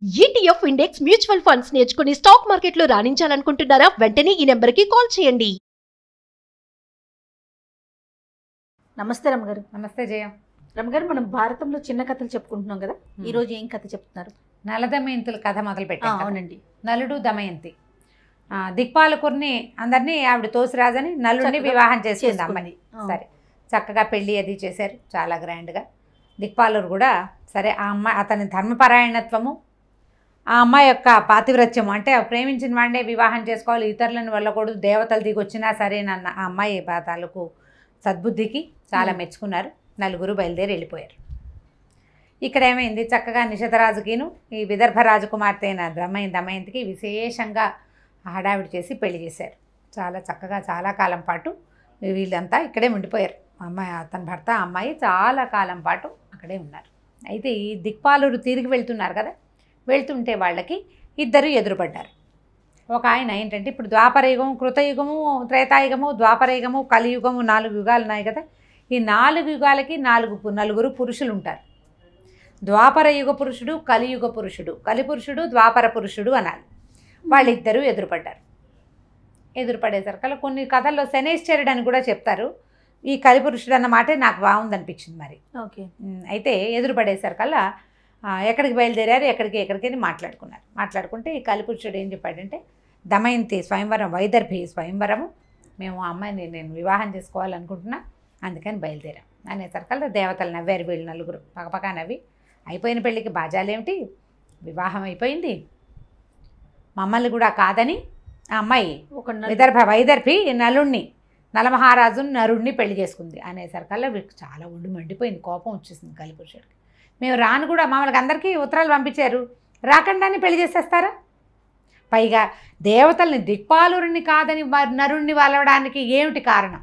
ETF index mutual funds నేర్చుకుని stock మార్కెట్లో రాణించాలనుకుంటున్నారా? వెంటనే ఈ నెంబర్కి కాల్ చేయండి. నమస్తే రమగారు. నమస్తే జయ. రమగారు, మనం భారతంలో చిన్న కథలు చెప్పుకుంటున్నాం కదా, ఈ రోజు ఏం కథ చెప్తున్నారు? నల దమయంతుల కథ మొదలు పెట్టాం. అవునండి. నలుడు దమయంతి దిక్పాలకుర్ని అందరినీ ఆవిడ తోసిరాజని నలుడిని వివాహం చేసుకుంది అమ్మాయి. సరే, చక్కగా పెళ్ళి అది చేశారు చాలా గ్రాండ్గా. దిక్పాలురు కూడా సరే, ఆ అమ్మాయి అతని ధర్మపరాయణత్వము, ఆ అమ్మాయి యొక్క పాతివ్రత్యము, అంటే ప్రేమించిన వాడినే వివాహం చేసుకోవాలి, ఇతరులను వెళ్ళకూడదు, దేవతలు దిగి వచ్చినా సరేనన్న ఆ అమ్మాయి తాలూకు సద్బుద్ధికి చాలా మెచ్చుకున్నారు. నలుగురు బయలుదేరి వెళ్ళిపోయారు. ఇక్కడ ఏమైంది, చక్కగా నిషధరాజుకిను ఈ విదర్భ రాజకుమార్తె అయిన దమయంతికి విశేషంగా హడావిడి చేసి పెళ్లి చేశారు. చాలా చక్కగా చాలా కాలం పాటు వీళ్ళంతా ఇక్కడే ఉండిపోయారు. అమ్మాయి, అతని భర్త, అమ్మాయి చాలా కాలం పాటు అక్కడే ఉన్నారు. అయితే ఈ దిక్పాలురు తిరిగి వెళ్తున్నారు కదా, వెళ్తుంటే వాళ్ళకి ఇద్దరు ఎదురుపడ్డారు. ఒక ఆయన ఏంటంటే, ఇప్పుడు ద్వాపరయుగము, కృతయుగము, త్రేతాయుగము, ద్వాపరయుగము, కలియుగము, 4 యుగాలు ఉన్నాయి కదా. ఈ 4 యుగాలకి నలుగురు పురుషులు ఉంటారు. ద్వాపర యుగ పురుషుడు, కలియుగ పురుషుడు, కలిపురుషుడు, ద్వాపర పురుషుడు అనాలి. వాళ్ళిద్దరూ ఎదురుపడ్డారు. ఎదురుపడేసరికల్లా కొన్ని కథల్లో శనేశ్వరుడు అని కూడా చెప్తారు. ఈ కలిపురుషుడు అన్న మాటే నాకు బాగుందనిపించింది మరి. ఓకే. అయితే ఎదురుపడేసరికల్లా ఎక్కడికి బయలుదేరారు, ఎక్కడికి అని మాట్లాడుకుంటే ఈ కలిపురుషుడు ఏం చెప్పాడంటే, దమయంతి స్వయంవరం, వైదర్భి స్వయంవరము, మేము ఆ అమ్మాయిని నేను వివాహం చేసుకోవాలనుకుంటున్నా, అందుకని బయలుదేరాం అనేసరికల్లా దేవతలు నవ్వారు. వీళ్ళు నలుగురు పక్కపక్క నవ్వి, అయిపోయిన పెళ్ళికి బాజాలేమిటి, వివాహం అయిపోయింది, మమ్మల్ని కూడా కాదని ఆ అమ్మాయి వైదర్భి నలుణ్ణి, నలమహారాజు నరుణ్ణి పెళ్లి చేసుకుంది అనేసరికల్లా వీళ్ళకి చాలా ఒళ్ళు మండిపోయింది, కోపం వచ్చేసింది కలిపురుషుడికి. మేము రాను కూడా, మమ్మల్ని అందరికీ ఉత్తరాలు పంపించారు, రాకుండానే పెళ్లి చేసేస్తారా? పైగా దేవతల్ని దిక్పాలురుని కాదని నరుణ్ణి వలవడానికి ఏమిటి కారణం?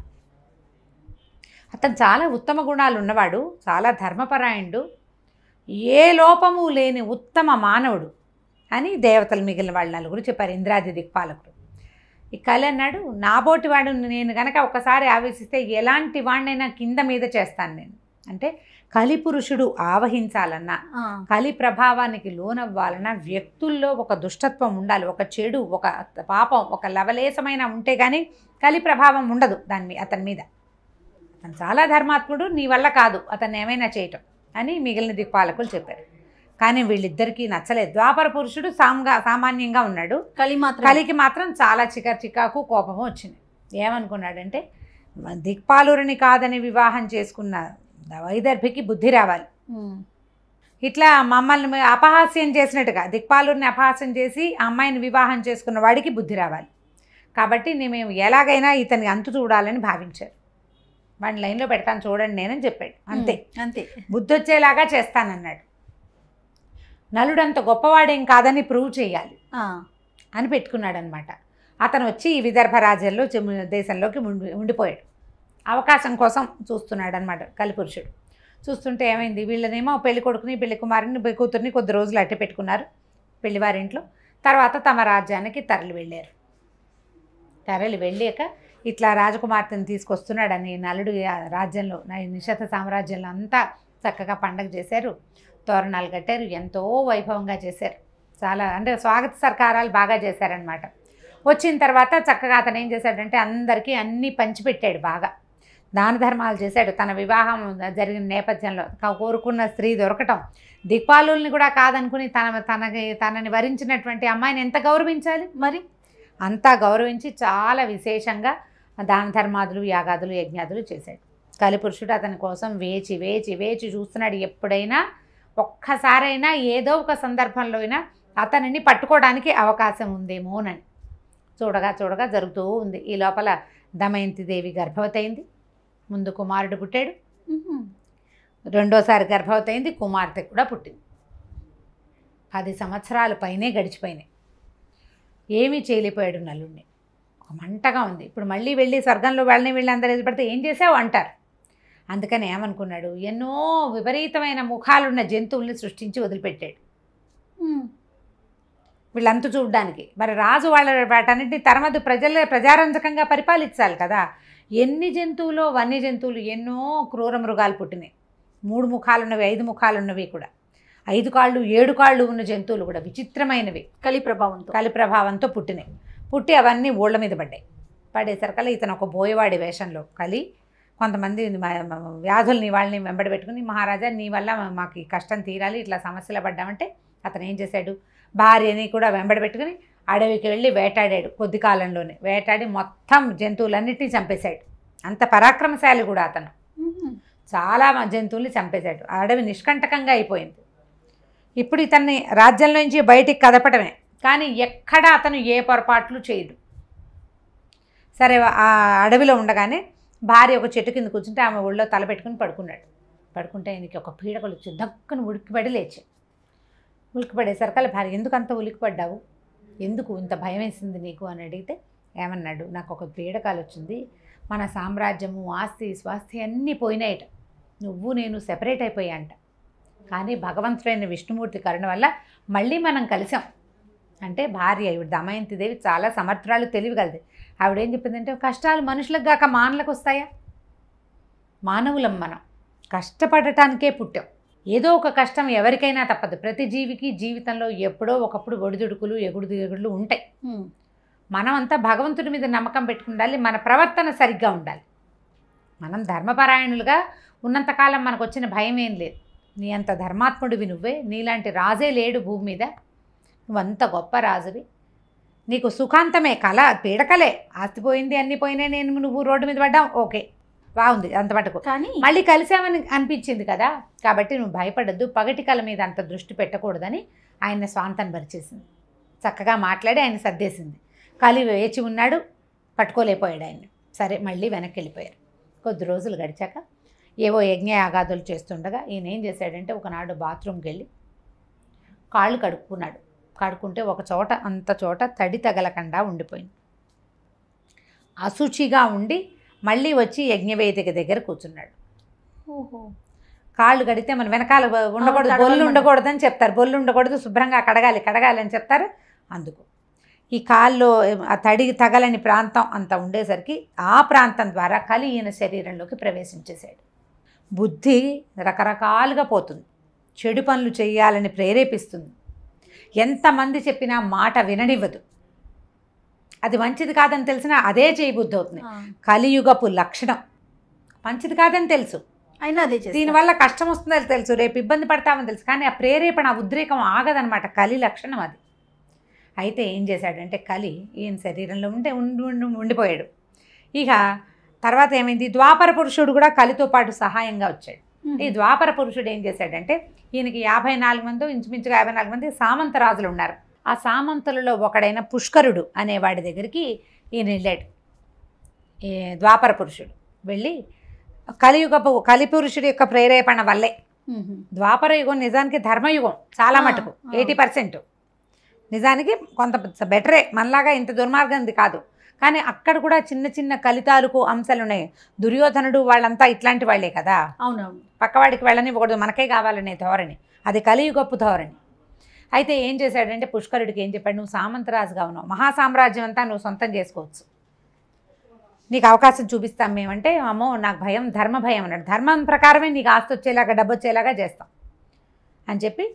అతను చాలా ఉత్తమ గుణాలు ఉన్నవాడు, చాలా ధర్మపరాయణుడు, ఏ లోపము లేని ఉత్తమ మానవుడు అని దేవతలు మిగిలిన వాళ్ళు నలుగురు చెప్పారు. ఇంద్రాది దిక్పాలకుడు ఈ కలి అన్నాడు, నాబోటి వాడు నేను గనక ఒకసారి ఆవేశిస్తే ఎలాంటి వాడినైనా కింద మీద చేస్తాను నేను. అంటే కలిపురుషుడు ఆవహించాలన్నా, కలి ప్రభావానికి లోనవ్వాలన్నా వ్యక్తుల్లో ఒక దుష్టత్వం ఉండాలి, ఒక చెడు, ఒక పాపం, ఒక లవలేశమైన ఉంటే కానీ కలి ప్రభావం ఉండదు అతని మీద. అతను చాలా ధర్మాత్ముడు, నీ వల్ల కాదు అతన్ని ఏమైనా చేయటం అని మిగిలిన దిక్పాలకులు చెప్పారు. కానీ వీళ్ళిద్దరికీ నచ్చలేదు. ద్వాపర పురుషుడు సామాన్యంగా ఉన్నాడు, కలికి మాత్రం చాలా చికాకు కోపము వచ్చింది. ఏమనుకున్నాడంటే, దిక్పాలురుని కాదని వివాహం చేసుకున్న వైదర్భికి బుద్ధి రావాలి, ఇట్లా మమ్మల్ని అపహాస్యం చేసినట్టుగా దిక్పాలురిని అపహాస్యం చేసి ఆ అమ్మాయిని వివాహం చేసుకున్న వాడికి బుద్ధి రావాలి, కాబట్టి మేము ఎలాగైనా ఇతని అంతు చూడాలని భావించారు. వాడిని లైన్లో పెడతాను చూడండి నేనని చెప్పాడు. అంతే బుద్ధి వచ్చేలాగా చేస్తానన్నాడు. నలుడంత గొప్పవాడేం కాదని ప్రూవ్ చేయాలి అని పెట్టుకున్నాడు అనమాట. అతను వచ్చి ఈ విదర్భ రాజ్యంలో దేశంలోకి ఉండిపోయాడు. అవకాశం కోసం చూస్తున్నాడు అనమాట కలిపురుషుడు. చూస్తుంటే ఏమైంది, వీళ్ళనేమో పెళ్లి కొడుకుని, పెళ్లి కుమారుని, కూతుర్ని కొద్ది రోజులు అట్టే పెట్టుకున్నారు పెళ్లివారింట్లో. తర్వాత తమ రాజ్యానికి తరలి వెళ్ళాక ఇట్లా రాజకుమార్తెను తీసుకొస్తున్నాడని నలుడు రాజ్యంలో, నిషధ సామ్రాజ్యంలో అంతా చక్కగా పండగ చేశారు, తోరణాలు కట్టారు, ఎంతో వైభవంగా చేశారు. చాలా అంటే స్వాగత సత్కారాలు బాగా చేశారనమాట. వచ్చిన తర్వాత చక్కగా అతను ఏం చేశాడంటే, అందరికీ అన్నీ పంచిపెట్టాడు, బాగా దాన ధర్మాలు చేశాడు. తన వివాహం జరిగిన నేపథ్యంలో కోరుకున్న స్త్రీ దొరకటం, దిక్పాలుల్ని కూడా కాదనుకుని తనని వరించినటువంటి అమ్మాయిని ఎంత గౌరవించాలి మరి, అంతా గౌరవించి చాలా విశేషంగా దాన ధర్మాదులు, యాగాదులు, యజ్ఞాదులు చేశాడు. కలిపురుషుడు అతని కోసం వేచి చూస్తున్నాడు. ఎప్పుడైనా ఒక్కసారైనా ఏదో ఒక సందర్భంలో అయినా అతనిని పట్టుకోవడానికి అవకాశం ఉందేమోనని చూడగా జరుగుతూ ఉంది. ఈ లోపల దమయంతి దేవి గర్భవతి అయింది. ముందు కుమారుడు పుట్టాడు, రెండోసారి గర్భవతి అయింది, కుమార్తె కూడా పుట్టింది. 10 సంవత్సరాల పైనే గడిచిపోయినాయి. ఏమీ చేయలేకపోయాడు నలుడిని. ఒక మంటగా ఉంది. ఇప్పుడు మళ్ళీ వెళ్ళి స్వర్గంలో వీళ్ళని అందరూ ఎదురుపడితే ఏం చేసావు అంటారు. అందుకని ఏమనుకున్నాడు, ఎన్నో విపరీతమైన ముఖాలున్న జంతువుల్ని సృష్టించి వదిలిపెట్టాడు వీళ్ళంతా చూడడానికి. మరి రాజు వాటన్నింటినీ తరమదు ప్రజారంజకంగా పరిపాలించాలి కదా. ఎన్ని జంతువులో వన్య జంతువులు, ఎన్నో క్రూర మృగాలు పుట్టినాయి. 3 ముఖాలున్నవి, 5 ముఖాలున్నవి కూడా. 5 కాళ్ళు 7 కాళ్ళు ఉన్న జంతువులు కూడా విచిత్రమైనవి కలి ప్రభావంతో కలి ప్రభావంతో పుట్టినాయి. పుట్టి అవన్నీ ఊళ్ళ మీద పడేసరికల్లా ఇతను ఒక బోయవాడి వేషంలో కలి కొంతమంది వ్యాధుల్ని వాళ్ళని వెంబడి పెట్టుకుని, మహారాజా నీ వల్ల మాకు ఈ కష్టం తీరాలి, ఇట్లా సమస్యలు పడ్డామంటే అతను ఏం చేశాడు, భార్యని కూడా వెంబడి పెట్టుకుని అడవికి వెళ్ళి వేటాడాడు. కొద్ది కాలంలోనే వేటాడి మొత్తం జంతువులన్నిటినీ చంపేశాడు. అంత పరాక్రమశాలి కూడా అతను. చాలా జంతువుల్ని చంపేశాడు. ఆ అడవి నిష్కంటకంగా అయిపోయింది. ఇప్పుడు ఇతన్ని రాజ్యంలో నుంచి బయటికి కదపడమే, కానీ ఎక్కడ అతను ఏ పొరపాట్లు చేయడు. సరే ఆ అడవిలో ఉండగానే భార్య ఒక చెట్టు కింద కూర్చుంటే ఆమె ఒళ్ళో తల పెట్టుకుని పడుకున్నాడు. పడుకుంటే ఆయనకి ఒక పీడకలు వచ్చి దక్కుని ఉలిక్కిపడి లేచాడు. ఉలిక్కిపడేసరికల్లా భార్య, ఎందుకు అంత ఉలిక్కిపడ్డావు, ఎందుకు ఇంత భయం వేసింది నీకు అని అడిగితే ఏమన్నాడు, నాకు ఒక పీడకాలు వచ్చింది, మన సామ్రాజ్యము ఆస్తి స్వాస్తి అన్నీ పోయినాయట, నువ్వు నేను సెపరేట్ అయిపోయా అంట, కానీ భగవంతుడైన విష్ణుమూర్తి కరుణ వల్ల మళ్ళీ మనం కలిసాం అంటే భార్య ఇవి దమయంతిదేవి చాలా సమర్థురాలు, తెలివిగలది. ఆవిడేం చెప్పిందంటే, కష్టాలు మనుషులకు గాక మానలకు వస్తాయా, మానవులం మనం కష్టపడటానికే పుట్టాం, ఏదో ఒక కష్టం ఎవరికైనా తప్పదు. ప్రతి జీవికి జీవితంలో ఎప్పుడో ఒకప్పుడు ఒడిదుడుకులు ఎగుడుదిగుడులు ఉంటాయి. మనమంతా భగవంతుడి మీద నమ్మకం పెట్టుకుండాలి, మన ప్రవర్తన సరిగ్గా ఉండాలి. మనం ధర్మపరాయణులుగా ఉన్నంతకాలం మనకు వచ్చిన భయం ఏం లేదు. నీ అంత ధర్మాత్ముడివి నువ్వే, నీలాంటి రాజే లేడు భూమి మీద, నువ్వంత గొప్ప రాజువి, నీకు సుఖాంతమే, కళ పీడకలే, ఆస్తి పోయింది అన్నీ పోయినాయి, నువ్వు రోడ్డు మీద పడ్డావు, ఓకే బాగుంది అంత మటుకు, కానీ మళ్ళీ కలిసామని అనిపించింది కదా, కాబట్టి నువ్వు భయపడద్దు, పగటి కళ మీద అంత దృష్టి పెట్టకూడదని ఆయన స్వాంతం పరిచేసింది. చక్కగా మాట్లాడి ఆయన సర్దేసింది. కలి వేచి ఉన్నాడు, పట్టుకోలేకపోయాడు ఆయన. సరే మళ్ళీ వెనక్కి వెళ్ళిపోయారు. కొద్ది రోజులు గడిచాక ఏవో యజ్ఞయాగాదులు చేస్తుండగా ఈయన ఏం చేశాడంటే, ఒకనాడు బాత్రూమ్కి వెళ్ళి కాళ్ళు కడుక్కున్నాడు. కడుక్కుంటే ఒక చోట అంత చోట తడి తగలకుండా ఉండిపోయింది. అశుచిగా ఉండి మళ్ళీ వచ్చి యజ్ఞవేదిక దగ్గర కూర్చున్నాడు. ఓహో, కాళ్ళు కడితే మన వెనకాల ఉండకూడదు, బొల్లు ఉండకూడదని చెప్తారు, బొల్లు ఉండకూడదు, శుభ్రంగా కడగాలి అని చెప్తారు. అందుకు ఈ కాల్లో ఆ తడి తగలని ప్రాంతం అంతా ఉండేసరికి ఆ ప్రాంతం ద్వారా కలి ఈయన శరీరంలోకి ప్రవేశించేశాడు. బుద్ధి రకరకాలుగా పోతుంది, చెడు పనులు చేయాలని ప్రేరేపిస్తుంది, ఎంతమంది చెప్పినా మాట విననివ్వదు, అది మంచిది కాదని తెలిసినా అదే చేయబుద్ధి అవుతుంది. కలియుగపు లక్షణం. మంచిది కాదని తెలుసు, అయినా అదే దీనివల్ల కష్టం వస్తుందని తెలుసు, రేపు ఇబ్బంది పడతామని తెలుసు, కానీ ఆ ప్రేరేపణ ఆ ఉద్రేకం ఆగదనమాట. కలి లక్షణం అది. అయితే ఏం చేశాడంటే, కలి ఈయన శరీరంలో ఉండిపోయాడు. ఇక తర్వాత ఏమైంది, ద్వాపర పురుషుడు కూడా కలితో పాటు సహాయంగా వచ్చాడు. ఈ ద్వాపర పురుషుడు ఏం చేశాడంటే, ఈయనకి 54 మంది, ఇంచుమించుగా 54 మంది సామంతరాజులు ఉన్నారు. ఆ సామంతులలో ఒకడైన పుష్కరుడు అనేవాడి దగ్గరికి ఈయన వెళ్ళాడు. ఈ ద్వాపర పురుషుడు వెళ్ళి కలిపురుషుడి యొక్క ప్రేరేపణ వల్లే, ద్వాపర యుగం నిజానికి ధర్మయుగం చాలా మటుకు 80%, నిజానికి కొంత బెటరే, మనలాగా ఇంత దుర్మార్గంది కాదు, కానీ అక్కడ కూడా చిన్న చిన్న కలితాలకు అంశాలు ఉన్నాయి. దుర్యోధనుడు వాళ్ళంతా ఇట్లాంటి వాళ్ళే కదా. అవునవును, పక్కవాడికి వెళ్ళనివ్వకూడదు, మనకే కావాలనే ధోరణి, అది కలియుగపు ధోరణి. అయితే ఏం చేశాడంటే, పుష్కరుడికి ఏం చెప్పాడు, నువ్వు సామంతరాజుగా ఉన్నావు, మహాసామ్రాజ్యం అంతా నువ్వు సొంతం చేసుకోవచ్చు, నీకు అవకాశం చూపిస్తాం మేమంటే, అమ్మో నాకు భయం, ధర్మ భయం అన్నాడు. ధర్మం ప్రకారమే నీకు ఆస్తి వచ్చేలాగా డబ్బు వచ్చేలాగా చేస్తాం అని చెప్పి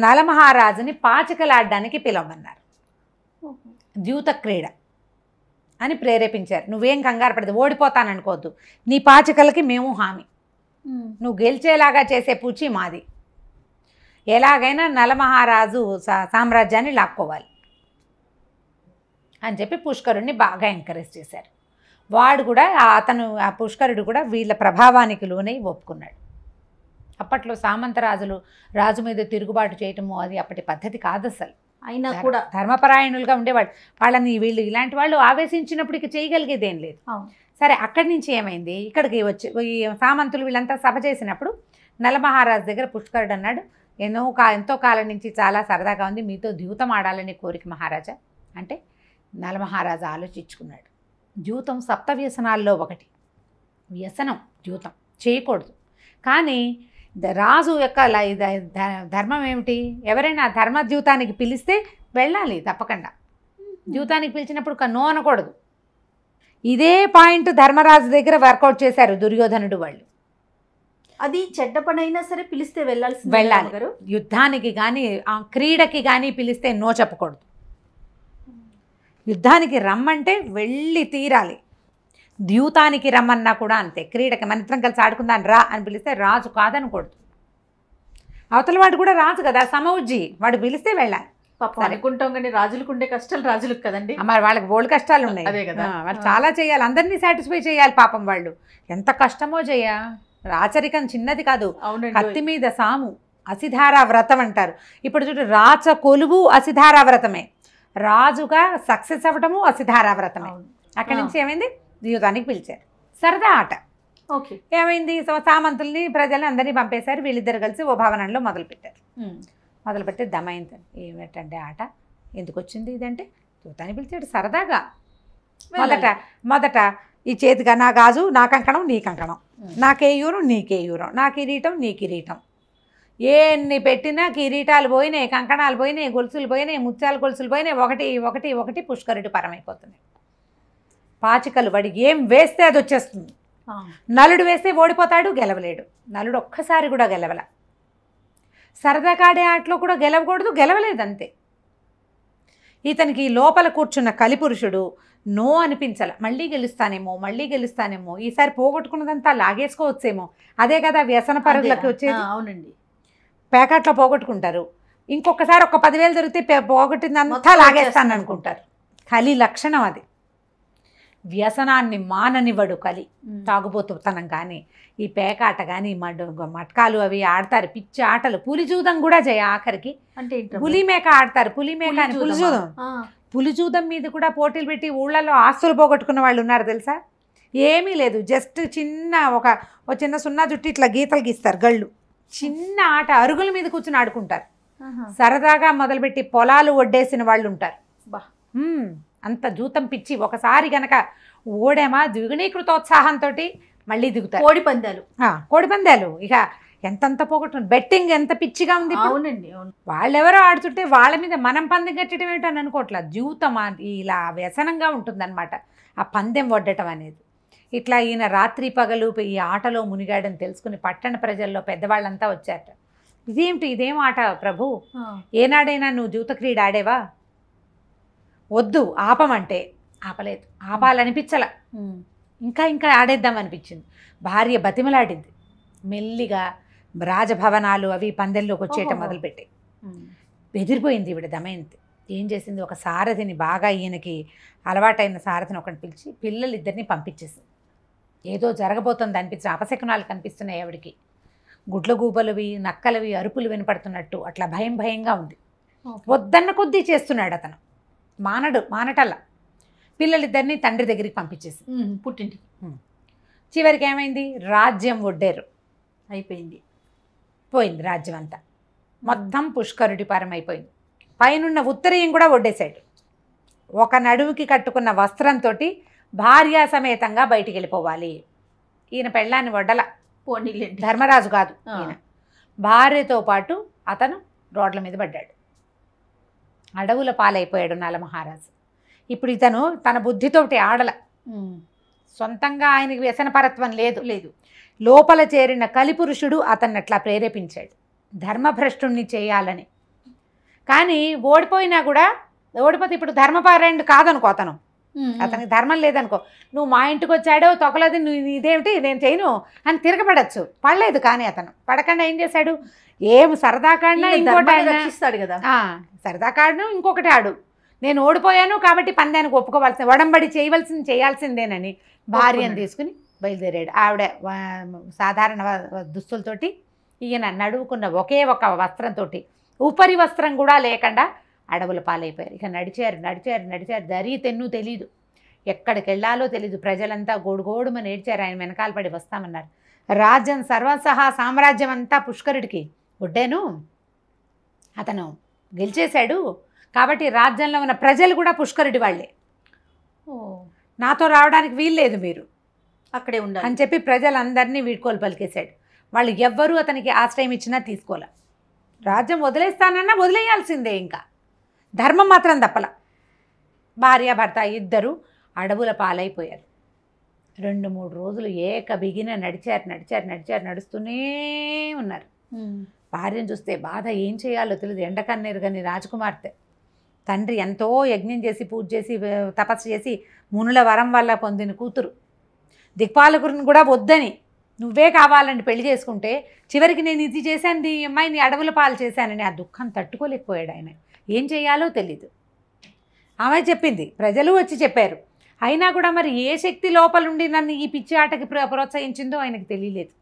నలమహారాజుని పాచికలాడడానికి పిలవమన్నారు. ద్యూత క్రీడ అని ప్రేరేపించారు. నువ్వేం కంగారు పడదు, ఓడిపోతాననుకోవద్దు, నీ పాచికలకి మేము హామీ, నువ్వు గెలిచేలాగా చేసే పూచి మాది, ఎలాగైనా నలమహారాజు సామ్రాజ్యాన్ని లాక్కోవాలి అని చెప్పి పుష్కరుడిని బాగా ఎంకరేజ్ చేశారు. వాడు కూడా ఆ పుష్కరుడు కూడా వీళ్ళ ప్రభావానికి లోనై ఒప్పుకున్నాడు. అప్పట్లో సామంతరాజులు రాజు మీద తిరుగుబాటు చేయటము అది అప్పటి పద్ధతి కాదు అసలు. అయినా కూడా ధర్మపరాయణులుగా ఉండేవాళ్ళు. వాళ్ళని వీళ్ళు ఇలాంటి వాళ్ళు ఆవేశించినప్పుడు ఇక చేయగలిగేది ఏం లేదు. సరే అక్కడి నుంచి ఏమైంది, ఇక్కడికి వచ్చి ఈ సామంతులు వీళ్ళంతా సభ చేసినప్పుడు నలమహారాజు దగ్గర పుష్కరుడు అన్నాడు, ఎంతో కాలం నుంచి చాలా సరదాగా ఉంది, మీతో ద్యూతం ఆడాలని కోరిక మహారాజా అంటే, నలమహారాజు ఆలోచించుకున్నాడు. ద్యూతం సప్తవ్యసనాల్లో ఒకటి, వ్యసనం ద్యూతం చేయకూడదు, కానీ రాజు యొక్క ధర్మం ఏమిటి, ఎవరైనా ధర్మద్యూతానికి పిలిస్తే వెళ్ళాలి తప్పకుండా, ద్యూతానికి పిలిచినప్పుడు నో అనకూడదు. ఇదే పాయింట్ ధర్మరాజు దగ్గర వర్కౌట్ చేశారు దుర్యోధనుడు వాళ్ళు. అది చెడ్డ పని అయినా సరే పిలిస్తే వెళ్ళాలి. వెళ్ళాల్సి యుద్ధానికి కానీ క్రీడకి కానీ పిలిస్తే నో చెప్పకూడదు. యుద్ధానికి రమ్మంటే వెళ్ళి తీరాలి. ద్యూతానికి రమ్మన్నా కూడా అంతే. క్రీడకి మన ఇద్దరం కలిసి ఆడుకుందాం రా అని పిలిస్తే రాజు కాదనకూడదు. అవతల వాడు కూడా రాజు కదా, సమౌజ్జి, వాడు పిలిస్తే వెళ్ళాలి. పాపం అనుకుంటాం కానీ రాజులకు ఉండే కష్టాలు రాజులకు కదండి. మరి వాళ్ళకి బోల్డ్ కష్టాలు ఉన్నాయి. అదే కదా, వాళ్ళు చాలా చేయాలి, అందరినీ సాటిస్ఫై చేయాలి. పాపం వాళ్ళు ఎంత కష్టమో రాచరికం చిన్నది కాదు. కత్తి మీద సాము, అసిధారా వ్రతం అంటారు. ఇప్పుడు చూడు, రాచ కొలువు అసిధారా వ్రతమే, రాజుగా సక్సెస్ అవ్వటము అసిధారా వ్రతమే. అక్కడి నుంచి ఏమైంది, ద్యూతానికి పిలిచారు. సరదా ఆట. ఓకే, ఏమైంది, సామంతుల్ని ప్రజల్ని అందరినీ పంపేశారు. వీళ్ళిద్దరు కలిసి ఓ భవనంలో మొదలుపెట్టారు. మొదలుపెట్టి దమయంతి ఏమిటంటే ఆట ఎందుకు వచ్చింది ఇదంటే, ద్యూతానికి పిలిచాడు సరదాగా. మొదట ఈ చేతిగా నా గాజు, నా కంకణం నీ కంకణం, నా కేయూరం నీ కేయూరం, నా కిరీటం నీ కిరీటం. ఎన్ని పెట్టినా కిరీటాలు పోయినాయి, కంకణాలు పోయినాయి, గొలుసులు పోయినాయి, ముత్యాల గొలుసులు పోయినాయి. ఒకటి ఒకటి ఒకటి పుష్కరుడి పరమైపోతున్నాయి. పాచికలు వాడికి ఏం వేస్తే అది వచ్చేస్తుంది. నలుడు వేస్తే ఓడిపోతాడు, గెలవలేడు. నలుడు ఒక్కసారి కూడా గెలవల. సరదా కాడే ఆటలో కూడా గెలవకూడదు, గెలవలేదు అంతే. ఇతనికి లోపల కూర్చున్న కలిపురుషుడు నో అనిపించాల. మళ్ళీ గెలుస్తానేమో, ఈసారి పోగొట్టుకున్నదంతా లాగేసుకోవచ్చేమో. అదే కదా వ్యసన పరుగులకి వచ్చేది. అవునండి, ప్యాకెట్లో పోగొట్టుకుంటారు. ఇంకొకసారి ఒక 10,000 దొరికితే పోగొట్టిందంతా లాగేస్తాను అనుకుంటారు. కలి లక్షణం అది. వ్యసనాన్ని మాననివ్వడు కలి. తాగుబోతుతనం కానీ, ఈ పేకాట కానీ, మట్కాలు అవి ఆడతారు, పిచ్చి ఆటలు. పులిజూదం కూడా ఆఖరికి అంటే పులిమేక ఆడతారు. పులిమేక అని పులిజూదం. పులిజూదం మీద కూడా పోటీలు పెట్టి ఊళ్ళల్లో ఆస్తులు పోగొట్టుకున్న వాళ్ళు ఉన్నారు తెలుసా. ఏమీ లేదు, జస్ట్ చిన్న ఒక చిన్న సున్నా జుట్టు ఇట్లా గీతలు గీస్తారు, గళ్ళు. చిన్న ఆట, అరుగుల మీద కూర్చుని ఆడుకుంటారు. సరదాగా మొదలుపెట్టి పొలాలు ఒడ్డేసిన వాళ్ళు ఉంటారు. అంత జూతం పిచ్చి. ఒకసారి గనక ఓడేమా ద్విగుణీకృతోత్సాహంతో మళ్ళీ దిగుతారు. కోడిపందాలు ఇక ఎంతంత పోగొట్టు. బెట్టింగ్ ఎంత పిచ్చిగా ఉంది. అవునండి, వాళ్ళెవరో ఆడుతుంటే వాళ్ళ మీద మనం పందెం కట్టడం ఏంటని అనుకోవట్లా. జీవితం ఇలా వ్యసనంగా ఉంటుందన్నమాట ఆ పందెం వడ్డటం అనేది. ఇట్లా ఈయన రాత్రి పగలు ఈ ఆటలో మునిగాడని తెలుసుకుని పట్టణ ప్రజల్లో పెద్దవాళ్ళంతా వచ్చారట. ఇదేం ఆట ప్రభు, ఏనాడైనా నువ్వు జీవిత క్రీడ ఆడేవా? వద్దు ఆపమంటే ఆపలేదు. ఆపాలనిపించల, ఇంకా ఆడేద్దాం అనిపించింది. భార్య బతిమలాడింది. మెల్లిగా రాజభవనాలు అవి పందెంలోకి వచ్చేయటం మొదలుపెట్టి బెదిరిపోయింది ఈవిడ దమయంతి. ఏం చేసింది, ఒక సారథిని, బాగా ఈయనకి అలవాటైన సారథిని ఒకటి పిలిచి పిల్లలిద్దరిని పంపించేసింది. ఏదో జరగబోతుంది అనిపించిన అపశకునాలు కనిపిస్తున్నాయి ఆవిడికి. గుడ్ల గూబలవి, నక్కలవి అరుపులు వినపడుతున్నట్టు అట్లా భయంగా ఉంది. వద్దన్న కొద్దీ చేస్తున్నాడు అతను. మానటల్లా. పిల్లలిద్దరిని తండ్రి దగ్గరికి పంపించేసి పుట్టింటికి. చివరికి ఏమైంది, రాజ్యం ఒడ్డారు. పోయింది రాజ్యం అంతా. మొత్తం పుష్కరుడి పరమైపోయింది. పైనున్న ఉత్తరీయం కూడా ఒడ్డేశాడు. ఒక నడువుకి కట్టుకున్న వస్త్రంతో భార్యా సమేతంగా బయటికి వెళ్ళిపోవాలి. ఈయన పెళ్ళాన్ని వడ్డల, ధర్మరాజు కాదు ఈయన. భార్యతో పాటు అతను రోడ్ల మీద పడ్డాడు. అడవుల పాలైపోయాడు నలమహారాజు. ఇప్పుడు ఇతను తన బుద్ధితోటి ఆడల. సొంతంగా ఆయనకి వ్యసనపరత్వం లేదు. లోపల చేరిన కలిపురుషుడు అతన్ని అట్లా ప్రేరేపించాడు ధర్మభ్రష్టుణ్ణి చేయాలని. కానీ ఓడిపోయినా కూడా, ఓడిపోతే ఇప్పుడు ధర్మపారాయణుడు కాదనుకో అతను, అతనికి ధర్మం లేదనుకో, నువ్వు మా ఇంటికి వచ్చాడో తొకలది, నువ్వు ఇదేమిటి నేను చేయను అని తిరగబడచ్చు. పడలేదు. కానీ అతను పడకుండా ఏం చేశాడు, సరదా కాడినా ఇంకోటి రక్షిస్తాడు కదా, సరదా కాడను ఇంకొకటి ఆడు, నేను ఓడిపోయాను కాబట్టి పందానికి ఒప్పుకోవాల్సింది, ఒడంబడి చేయాల్సిందేనని భార్యను తీసుకుని బయలుదేరాడు. ఆవిడ సాధారణ దుస్తులతోటి, ఈయన నడువుకున్న ఒకే ఒక వస్త్రంతో, ఉపరి వస్త్రం కూడా లేకుండా అడవుల పాలైపోయారు. ఇక నడిచారు. దరి తెన్ను తెలీదు, ఎక్కడికి వెళ్ళాలో తెలీదు. ప్రజలంతా గోడుగోడుమని ఏడ్చారు. ఆయన వెనకాల పడి వస్తామన్నారు. రాజ్యం సర్వసహా సామ్రాజ్యం అంతా పుష్కరుడికి ఒడ్డాను. అతను గెలిచేశాడు కాబట్టి రాజ్యంలో ఉన్న ప్రజలు కూడా పుష్కరుడి వాళ్ళే. నాతో రావడానికి వీల్లేదు, మీరు అక్కడే ఉండాలి అని చెప్పి ప్రజలందరినీ వీడ్కోలు పలికేశాడు. వాళ్ళు ఎవ్వరూ అతనికి ఆశ్రయం ఇచ్చినా తీసుకోలే. రాజ్యం వదిలేస్తానన్నా వదిలేయాల్సిందే. ఇంకా ధర్మం మాత్రం తప్పల. భార్య భర్త ఇద్దరు అడవుల పాలైపోయారు. 2-3 రోజులు ఏక బిగిన నడుస్తూనే ఉన్నారు. భార్యను చూస్తే బాధ, ఏం చేయాలో తెలియదు. ఎండకన్నేరు కానీ రాజకుమార్తె. తండ్రి ఎంతో యజ్ఞం చేసి పూజ చేసి తపస్సు చేసి మునుల వరం వల్ల పొందిన కూతురు. దిక్పాలకుడిని కూడా వద్దని, నువ్వే కావాలని పెళ్లి చేసుకుంటే చివరికి నేను ఇది చేశాను, ఈ అమ్మాయిని అడవుల పాలు చేశానని ఆ దుఃఖం తట్టుకోలేకపోయాడు ఆయన. ఏం చేయాలో తెలీదు. ఆమె చెప్పింది, ప్రజలు వచ్చి చెప్పారు. అయినా కూడా మరి ఏ శక్తి లోపలుండి నన్ను ఈ పిచ్చి ఆటకి ప్రోత్సహించిందో ఆయనకు తెలియలేదు.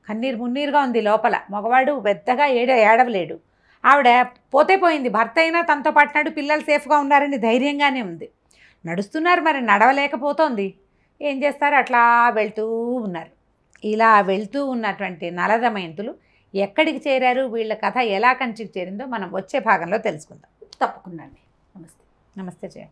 కన్నీరు మున్నీరుగా ఉంది లోపల. మగవాడు పెద్దగా ఏడవలేడు. ఆవిడ పోతే పోయింది, భర్త అయినా తనతో పట్టినాడు, పిల్లలు సేఫ్గా ఉన్నారని ధైర్యంగానే ఉంది. నడుస్తున్నారు, మరి నడవలేకపోతోంది. ఏం చేస్తారు, అట్లా వెళ్తూ ఉన్నారు. ఇలా వెళ్తూ ఉన్నటువంటి నల దమయంతులు ఎక్కడికి చేరారు, వీళ్ళ కథ ఎలా కంచికి చేరిందో మనం వచ్చే భాగంలో తెలుసుకుందాం. తప్పకుండా అండి. నమస్తే. నమస్తే జయ.